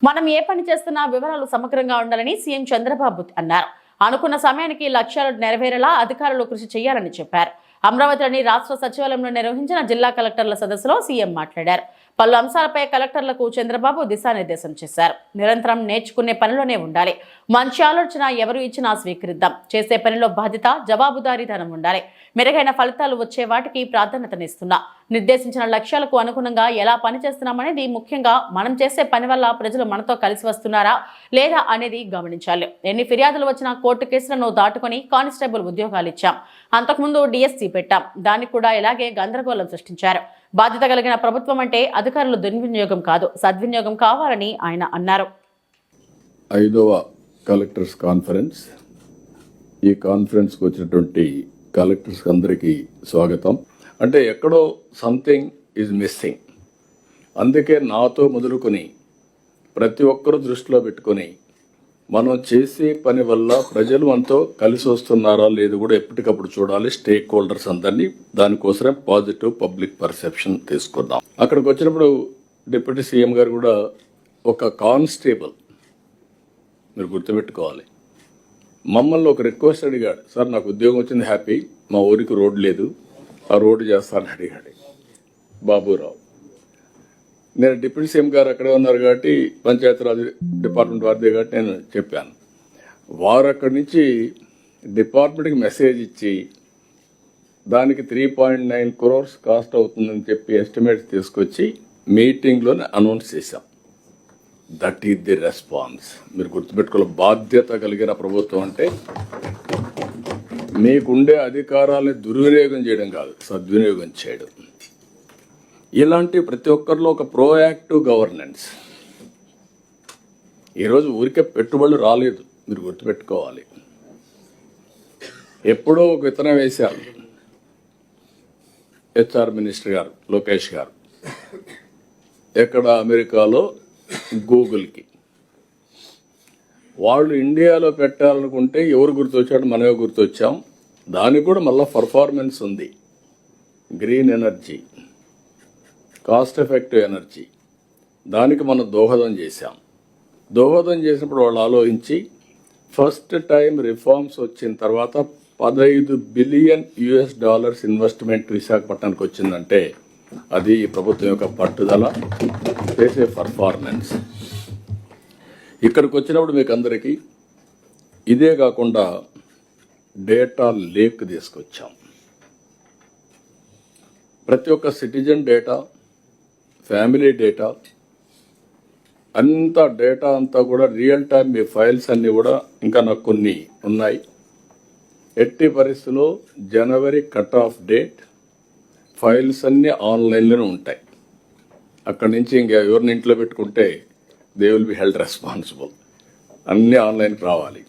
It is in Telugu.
మనం ఏ పని చేస్తున్నా వివరాలు సమగ్రంగా ఉండాలని సీఎం చంద్రబాబు అన్నారు. అనుకున్న సమయానికి లక్ష్యాలు నెరవేరేలా అధికారులు కృషి చేయాలని చెప్పారు. అమరావతిలోని రాష్ట్ర సచివాలయంలో నిర్వహించిన జిల్లా కలెక్టర్ల సదస్సులో సీఎం మాట్లాడారు. పలు అంశాలపై కలెక్టర్లకు చంద్రబాబు దిశానిర్దేశం చేశారు. నిరంతరం నేర్చుకునే పనిలోనే ఉండాలి. మంచి ఆలోచన ఎవరు ఇచ్చినా స్వీకరిద్దాం. చేసే పనిలో బాధ్యత, జవాబుదారీతనం ఉండాలి. మెరుగైన ఫలితాలు వచ్చే వాటికి ప్రాధాన్యతనిస్తున్నా. నిర్దేశించిన లక్ష్యాలకు అనుగుణంగా ఎలా పనిచేస్తున్నామనేది ముఖ్యంగా మనం చేసే పని వల్ల ప్రజలు మనతో కలిసి వస్తున్నారా లేదా అనేది గమనించాలి. ఎన్ని ఫిర్యాదులు వచ్చినా కోర్టు కేసులను దాటుకొని కానిస్టేబుల్ ఉద్యోగాలు ఇచ్చాం. అంతకుముందు డిఎస్సీ పెట్టాం. దానికి కూడా ఇలాగే గందరగోళం సృష్టించారు. బాధ్యత కలిగిన ప్రభుత్వం అంటే అధికారులు దుర్వినియోగం కాదు, సద్వినియోగం కావాలని ఆయన అన్నారు. 5వ కలెక్టర్స్ కాన్ఫరెన్స్. ఈ కాన్ఫరెన్స్కి వచ్చినటువంటి కలెక్టర్స్ అందరికీ స్వాగతం. అంటే ఎక్కడో సంథింగ్ ఈజ్ మిస్సింగ్. అందుకే నాతో మొదలుకొని ప్రతి ఒక్కరూ దృష్టిలో పెట్టుకొని మనం చేసే పని వల్ల ప్రజలు మనతో కలిసి వస్తున్నారా లేదు కూడా ఎప్పటికప్పుడు చూడాలి. స్టేక్ హోల్డర్స్ అందరినీ దానికోసమే పాజిటివ్ పబ్లిక్ పర్సెప్షన్ తీసుకుందాం. అక్కడికి వచ్చినప్పుడు డిప్యూటీ సీఎం గారు కూడా ఒక కానిస్టేబుల్, మీరు గుర్తుపెట్టుకోవాలి, మమ్మల్ని ఒక రిక్వెస్ట్ అడిగాడు. సార్ నాకు ఉద్యోగం వచ్చింది, హ్యాపీ, మా ఊరికి రోడ్డు లేదు, ఆ రోడ్డు చేస్తానని అడిగాడు బాబురావు. నేను డిప్యూటీ సీఎం గారు అక్కడే ఉన్నారు కాబట్టి పంచాయతీరాజ్ డిపార్ట్మెంట్ వారిదే కాబట్టి నేను చెప్పాను. వారు అక్కడి నుంచి డిపార్ట్మెంట్కి మెసేజ్ ఇచ్చి దానికి 3.9 crores కాస్ట్ అవుతుందని చెప్పి ఎస్టిమేట్స్ తీసుకొచ్చి మీటింగ్లోనే అనౌన్స్ చేశాం. That is the response. మీరు గుర్తుపెట్టుకోవాలి, బాధ్యత కలిగిన ప్రభుత్వం అంటే మీకుండే అధికారాలని దుర్వినియోగం చేయడం కాదు, సద్వినియోగం చేయడం. ఇలాంటి ప్రతి ఒక్కరిలో ఒక ప్రోయాక్టివ్ గవర్నెన్స్. ఈరోజు ఊరికే పెట్టుబడులు రాలేదు, మీరు గుర్తుపెట్టుకోవాలి. ఎప్పుడో ఒక విత్తనం వేశారు హెచ్ఆర్ మినిస్టర్ గారు లోకేష్ గారు, ఎక్కడ అమెరికాలో గూగుల్కి. వాళ్ళు ఇండియాలో పెట్టాలనుకుంటే ఎవరు గుర్తొచ్చాడు? మనమే గుర్తొచ్చాం. దానికి కూడా మళ్ళీ పర్ఫార్మెన్స్ ఉంది. Green energy, cost effective energy, దానికి మనం దోహదం చేశాం. దోహదం చేసినప్పుడు వాళ్ళు ఆలోచించి ఫస్ట్ టైం రిఫార్మ్స్ వచ్చిన తర్వాత $15 బిలియన్ ఇన్వెస్ట్మెంట్ విశాఖపట్నానికి వచ్చిందంటే అది ఈ ప్రభుత్వం యొక్క పట్టుదల, చేసే పర్ఫార్మెన్స్. ఇక్కడికి వచ్చినప్పుడు మీకు అందరికీ ఇదే కాకుండా డేటా లేక్ తీసుకొచ్చాం. ప్రతి ఒక్క citizen data, family data, data అంతా కూడా రియల్ టైం. మీ ఫైల్స్ అన్నీ కూడా ఇంకా నాకు కొన్ని ఉన్నాయి. ఎట్టి పరిస్థితుల్లో జనవరి కట్ ఆఫ్ డేట్, ఫైల్స్ అన్నీ ఆన్లైన్లోనే ఉంటాయి. అక్కడి నుంచి ఇంకా ఎవరిని ఇంట్లో పెట్టుకుంటే they will be held responsible. అన్నీ ఆన్లైన్కి రావాలి.